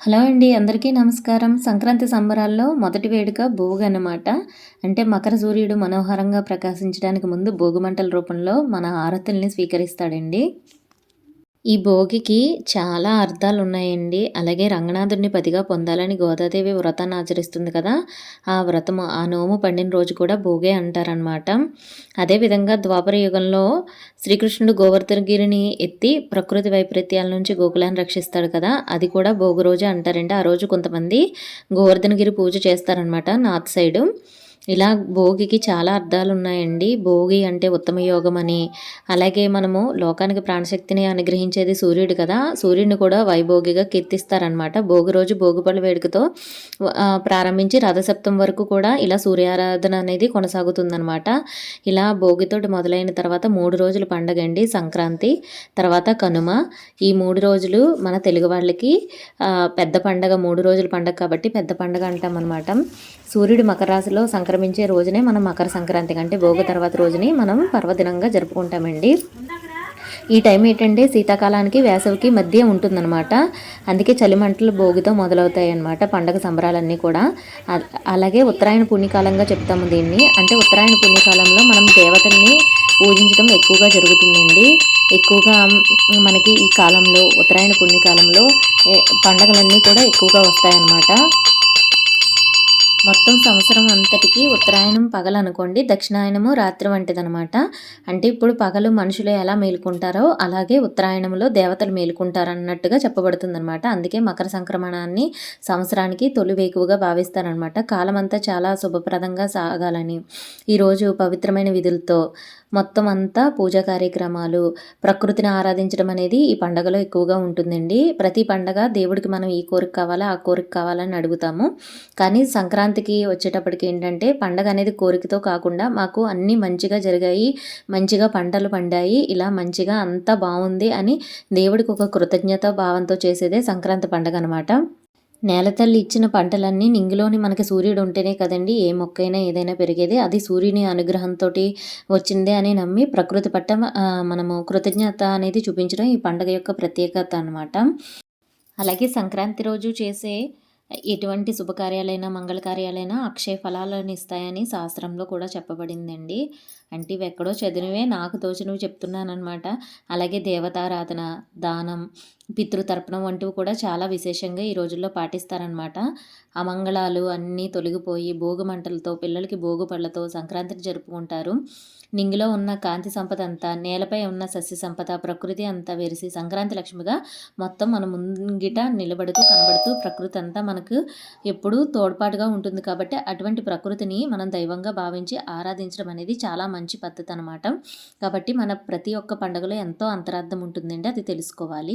Hello అండి. అందరికీ నమస్కారం. సంక్రాంతి సంబరాల్లో మొదటి వేడుక భోగనమాట. అంటే మకర సూర్యుడు మనోహరంగా ప్రకాశించడానికి ముందు భోగిమంటల రూపంలో మన హారతుల్ని స్వీకరిస్తాడండి. ఈ భోగికి చాలా అర్థాలున్నాయండి. అలాగే రంగనాథుడిని పతిగా పొందాలని గోదాదేవి వ్రతాన్ని ఆచరిస్తుంది కదా! ఆ వ్రతము, ఆ నోము పండిన రోజు కూడా భోగే అంటారనమాట. అదేవిధంగా ద్వాపర యుగంలో శ్రీకృష్ణుడు గోవర్ధనగిరిని ఎత్తి ప్రకృతి వైపరీత్యాల నుంచి గోకులాన్ని రక్షిస్తాడు కదా! అది కూడా భోగి రోజే అంటారండి. ఆ రోజు కొంతమంది గోవర్ధనగిరి పూజ చేస్తారనమాట నార్త్ సైడు. ఇలా భోగికి చాలా అర్థాలున్నాయండి. భోగి అంటే ఉత్తమ యోగమని, అలాగే మనము లోకానికి ప్రాణశక్తిని అనుగ్రహించేది సూర్యుడు కదా! సూర్యుడిని కూడా వైభోగిగా కీర్తిస్తారనమాట. భోగి రోజు భోగిపళ్ళు వేడుకతో ప్రారంభించి రథసప్తమి వరకు కూడా ఇలా సూర్యారాధన అనేది కొనసాగుతుందనమాట. ఇలా భోగితోటి మొదలైన తర్వాత 3 రోజులు పండగండి సంక్రాంతి, తర్వాత కనుమ. ఈ 3 రోజులు మన తెలుగు వాళ్ళకి పెద్ద పండగ 3 రోజుల పండగ కాబట్టి పెద్ద పండగ అంటామనమాట. సూర్యుడు మకర రాశిలో సంక్రమించే రోజునే మనం మకర సంక్రాంతి అంటే భోగి తర్వాత రోజుని మనం పర్వదినంగా జరుపుకుంటామండి. ఈ టైం ఏంటంటే శీతాకాలానికి వేసవికి మధ్య ఉంటుందన్నమాట. అందుకే చలిమంటలు భోగితో మొదలవుతాయి అన్నమాట పండగ సంబరాలన్నీ కూడా. అలాగే ఉత్తరాయణ పుణ్యకాలంగా చెప్తాము దీన్ని. అంటే ఉత్తరాయణ పుణ్యకాలంలో మనం దేవతల్ని పూజించడం ఎక్కువగా జరుగుతుందండి. ఎక్కువగా మనకి ఈ కాలంలో ఉత్తరాయణ పుణ్యకాలంలో పండగలన్నీ కూడా ఎక్కువగా వస్తాయన్నమాట. మొత్తం సంవత్సరం అంతటికి ఉత్తరాయణం పగలనుకోండి, దక్షిణాయనము రాత్రి వంటిదనమాట. అంటే ఇప్పుడు పగలు మనుషులు ఎలా మేలుకుంటారో అలాగే ఉత్తరాయణంలో దేవతలు మేలుకుంటారన్నట్టుగా చెప్పబడుతుందనమాట. అందుకే మకర సంక్రమణాన్ని సంవత్సరానికి తొలి వేకువగా భావిస్తారనమాట. కాలమంతా చాలా శుభప్రదంగా సాగాలని ఈరోజు పవిత్రమైన విధులతో మొత్తం అంతా పూజా కార్యక్రమాలు, ప్రకృతిని ఆరాధించడం అనేది ఈ పండగలో ఎక్కువగా ఉంటుందండి. ప్రతి పండగ దేవుడికి మనం ఈ కోరిక కావాలా, ఆ కోరిక కావాలని అడుగుతాము. కానీ సంక్రాంతికి వచ్చేటప్పటికి ఏంటంటే పండగ అనేది కోరికతో కాకుండా మాకు అన్నీ మంచిగా జరిగాయి, మంచిగా పంటలు పండాయి, ఇలా మంచిగా అంతా బాగుంది అని దేవుడికి ఒక కృతజ్ఞత భావంతో చేసేదే సంక్రాంతి పండగ అనమాట. నేలతల్లి ఇచ్చిన పంటలన్నీ నింగిలోని మనకి సూర్యుడు ఉంటేనే కదండి ఏ మొక్కైనా ఏదైనా పెరిగేది. అది సూర్యుని అనుగ్రహంతోటి వచ్చిందే అని నమ్మి ప్రకృతి పట్ల మనము కృతజ్ఞత అనేది చూపించడం ఈ పండగ యొక్క ప్రత్యేకత అనమాట. అలాగే సంక్రాంతి రోజు చేసే ఎటువంటి శుభకార్యాలైనా, మంగళకార్యాలైనా అక్షయ ఫలాలను ఇస్తాయని శాస్త్రంలో కూడా చెప్పబడిందండి. అంటే ఇవెక్కడో చదివినవే నాకు తోచినవి చెప్తున్నాననమాట. అలాగే దేవతారాధన, దానం, పితృతర్పణం వంటివి కూడా చాలా విశేషంగా ఈ రోజుల్లో పాటిస్తారనమాట. అమంగళాలు అన్నీ తొలగిపోయి భోగి మంటలతో, పిల్లలకి భోగి పళ్ళతో సంక్రాంతిని జరుపుకుంటారు. నింగిలో ఉన్న కాంతి సంపద అంతా, నేలపై ఉన్న సస్య సంపద, ప్రకృతి అంతా వెరిసి సంక్రాంతి లక్ష్మిగా మొత్తం మన ముంగిట నిలబడుతూ, కనబడుతూ ప్రకృతి అంతా మనకు ఎప్పుడూ తోడ్పాటుగా ఉంటుంది కాబట్టి అటువంటి ప్రకృతిని మనం దైవంగా భావించి ఆరాధించడం అనేది చాలా మంచి పద్ధతి అనమాట. కాబట్టి మన ప్రతి ఒక్క పండుగలో ఎంతో అంతరార్థం ఉంటుందండి. అది తెలుసుకోవాలి.